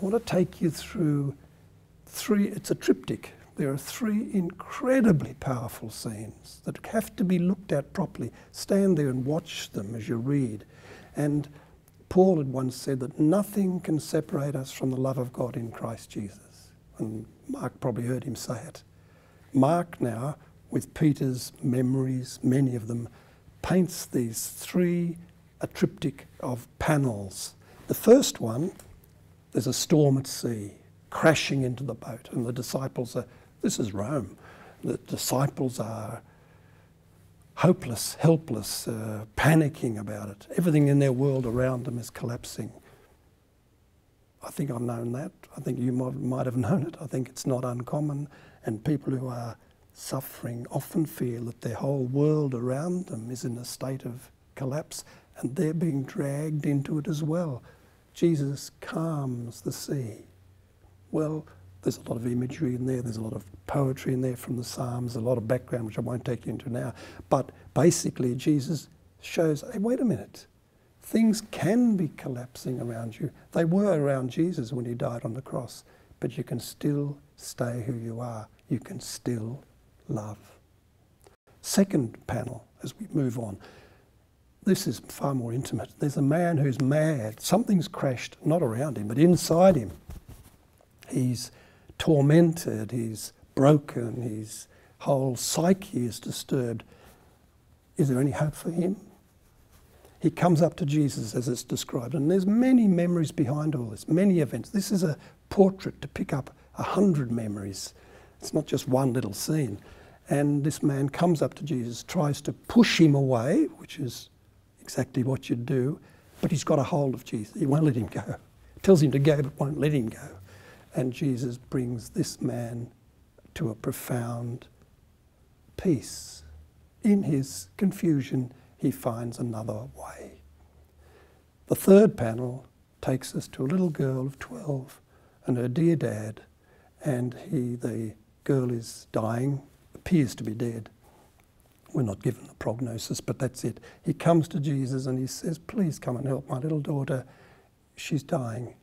I want to take you through it's a triptych. There are three incredibly powerful scenes that have to be looked at properly. Stand there and watch them as you read. And Paul had once said that nothing can separate us from the love of God in Christ Jesus. And Mark probably heard him say it. Mark now, with Peter's memories, many of them, paints these three, a triptych of panels. The first one, there's a storm at sea, crashing into the boat, and the disciples are, this is Rome, the disciples are hopeless, helpless, panicking about it. Everything in their world around them is collapsing. I think I've known that. I think you might have known it. I think it's not uncommon, and people who are suffering often feel that their whole world around them is in a state of collapse, and they're being dragged into it as well. Jesus calms the sea. Well, there's a lot of imagery in there, there's a lot of poetry in there from the Psalms, a lot of background which I won't take you into now. But basically Jesus shows, hey, wait a minute, things can be collapsing around you. They were around Jesus when he died on the cross, but you can still stay who you are. You can still love. Second panel, as we move on. This is far more intimate. There's a man who's mad. Something's crashed, not around him, but inside him. He's tormented, he's broken, his whole psyche is disturbed. Is there any hope for him? He comes up to Jesus as it's described, and there's many memories behind all this, many events. This is a portrait to pick up 100 memories. It's not just one little scene. And this man comes up to Jesus, tries to push him away, which is exactly what you'd do, but he's got a hold of Jesus. He won't let him go. Tells him to go, but won't let him go. And Jesus brings this man to a profound peace. In his confusion, he finds another way. The third panel takes us to a little girl of 12 and her dear dad, and the girl is dying, appears to be dead. We're not given the prognosis, but that's it. He comes to Jesus and he says, please come and help my little daughter. She's dying.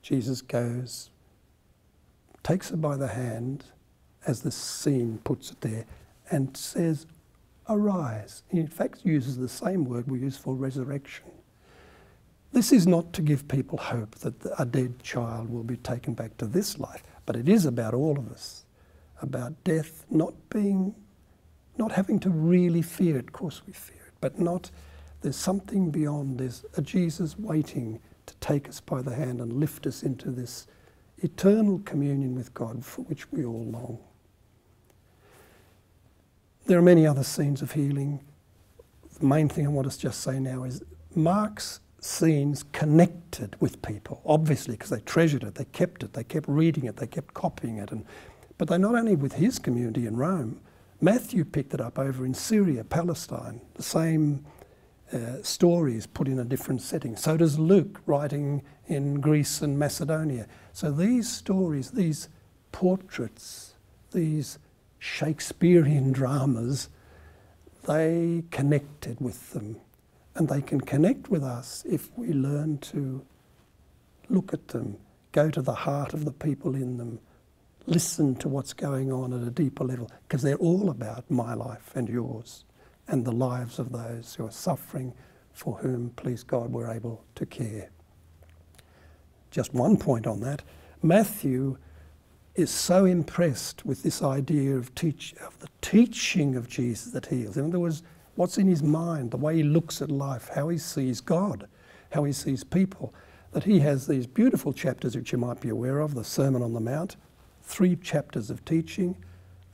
Jesus goes, takes her by the hand, as the scene puts it there, and says, arise. He in fact uses the same word we use for resurrection. This is not to give people hope that a dead child will be taken back to this life, but it is about all of us, about death not having to really fear it. Of course we fear it, but there's something beyond. There's a Jesus waiting to take us by the hand and lift us into this eternal communion with God for which we all long. There are many other scenes of healing. The main thing I want to just say now is Mark's scenes connected with people, obviously, because they treasured it, they kept reading it, they kept copying it. But they not only with his community in Rome, Matthew picked it up over in Syria, Palestine, the same stories put in a different setting. So does Luke, writing in Greece and Macedonia. So these stories, these portraits, these Shakespearean dramas, they connected with them. And they can connect with us if we learn to look at them, go to the heart of the people in them, listen to what's going on at a deeper level, because they're all about my life and yours and the lives of those who are suffering, for whom, please God, we're able to care. Just one point on that. Matthew is so impressed with this idea of the teaching of Jesus that heals. In other words, what's in his mind, the way he looks at life, how he sees God, how he sees people, that he has these beautiful chapters which you might be aware of, the Sermon on the Mount, 3 chapters of teaching,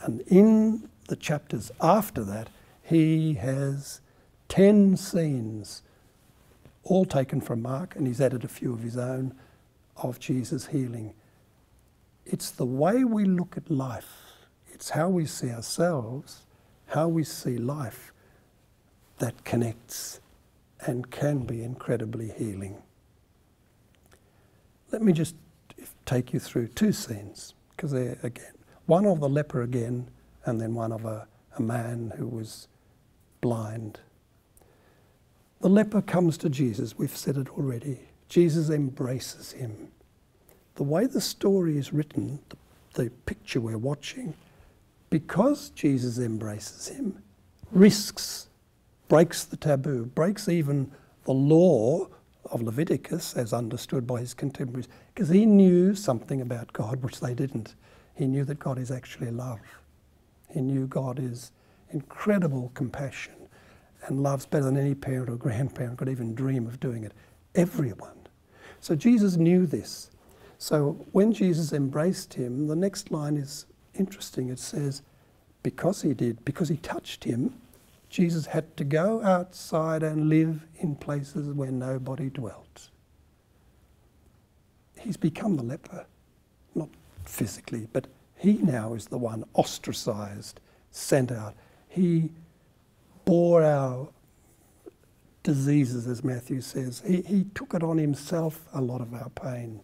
and in the chapters after that, he has 10 scenes, all taken from Mark, and he's added a few of his own, of Jesus healing. It's the way we look at life. It's how we see ourselves, how we see life, that connects and can be incredibly healing. Let me just take you through 2 scenes, because they're, again, one of the leper again, and then one of a man who was blind. The leper comes to Jesus, we've said it already. Jesus embraces him. the way the story is written, the picture we're watching, because Jesus embraces him, risks, breaks the taboo, breaks even the law of Leviticus as understood by his contemporaries, because he knew something about God which they didn't. He knew that God is actually love. He knew God is incredible compassion and loves better than any parent or grandparent could even dream of doing it. Everyone. So Jesus knew this. So when Jesus embraced him, the next line is interesting. It says, because he touched him, Jesus had to go outside and live in places where nobody dwelt. He's become the leper, not physically, but he now is the one ostracized, sent out. He bore our diseases, as Matthew says. He took it on himself, a lot of our pain.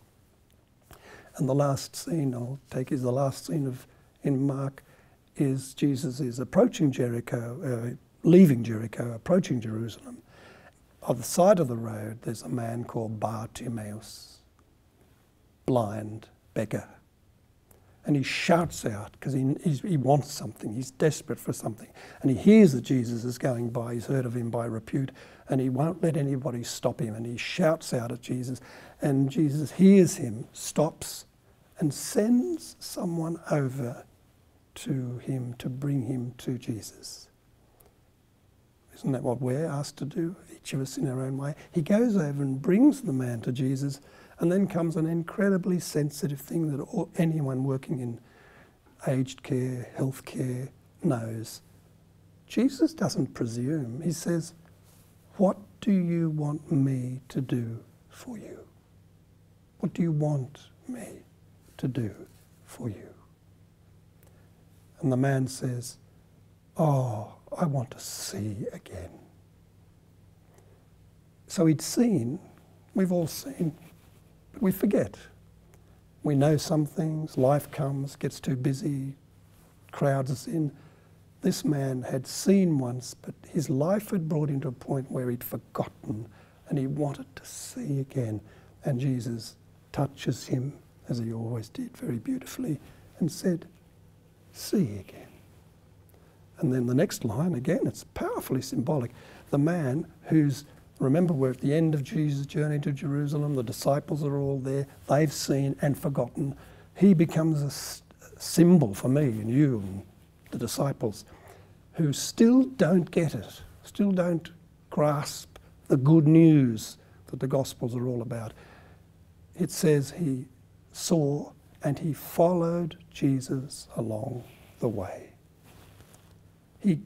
And the last scene I'll take is the last scene in Mark is Jesus is approaching Jericho, leaving Jericho, approaching Jerusalem. On the side of the road there's a man called Bartimaeus, blind beggar. And he shouts out because he wants something, he's desperate for something. And he hears that Jesus is going by, he's heard of him by repute, and he won't let anybody stop him. And he shouts out at Jesus, and Jesus hears him, stops, and sends someone over to him to bring him to Jesus. Isn't that what we're asked to do, each of us in our own way? He goes over and brings the man to Jesus, and then comes an incredibly sensitive thing that anyone working in aged care, health care knows. Jesus doesn't presume. He says, what do you want me to do for you? What do you want me to do for you? And the man says, oh, I want to see again. So he'd seen, we've all seen, but we forget. We know some things, life comes, gets too busy, crowds us in. This man had seen once, but his life had brought him to a point where he'd forgotten and he wanted to see again. And Jesus touches him, as he always did, very beautifully, and said, see again. And then the next line, again, it's powerfully symbolic. The man who's, remember, we're at the end of Jesus' journey to Jerusalem, the disciples are all there, they've seen and forgotten. He becomes a symbol for me and you and the disciples who still don't get it, still don't grasp the good news that the Gospels are all about. It says he saw and he followed Jesus along the way. He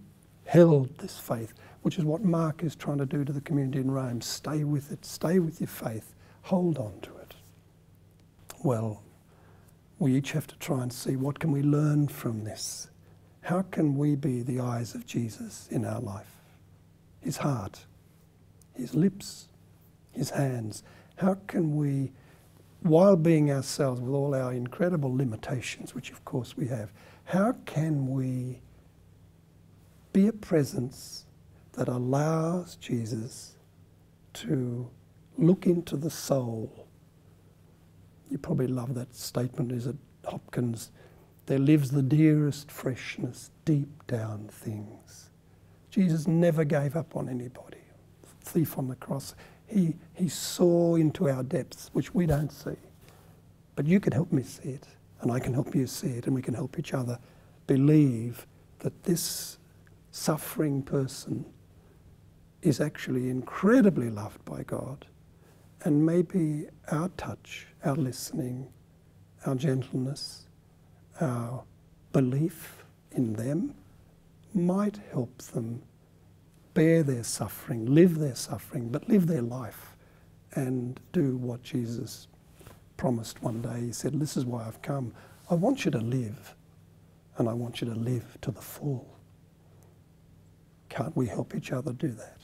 held this faith, which is what Mark is trying to do to the community in Rome. Stay with it, stay with your faith, hold on to it. Well, we each have to try and see what can we learn from this. How can we be the eyes of Jesus in our life? His heart, his lips, his hands. How can we, while being ourselves with all our incredible limitations, which of course we have, how can we be a presence that allows Jesus to look into the soul? You probably love that statement, is it Hopkins? There lives the dearest freshness, deep down things. Jesus never gave up on anybody. Thief on the cross. He saw into our depths, which we don't see. But you can help me see it, and I can help you see it, and we can help each other believe that this suffering person is actually incredibly loved by God. And maybe our touch, our listening, our gentleness, our belief in them might help them bear their suffering, but live their life and do what Jesus promised one day. He said, this is why I've come. I want you to live, and I want you to live to the full. Can't we help each other do that?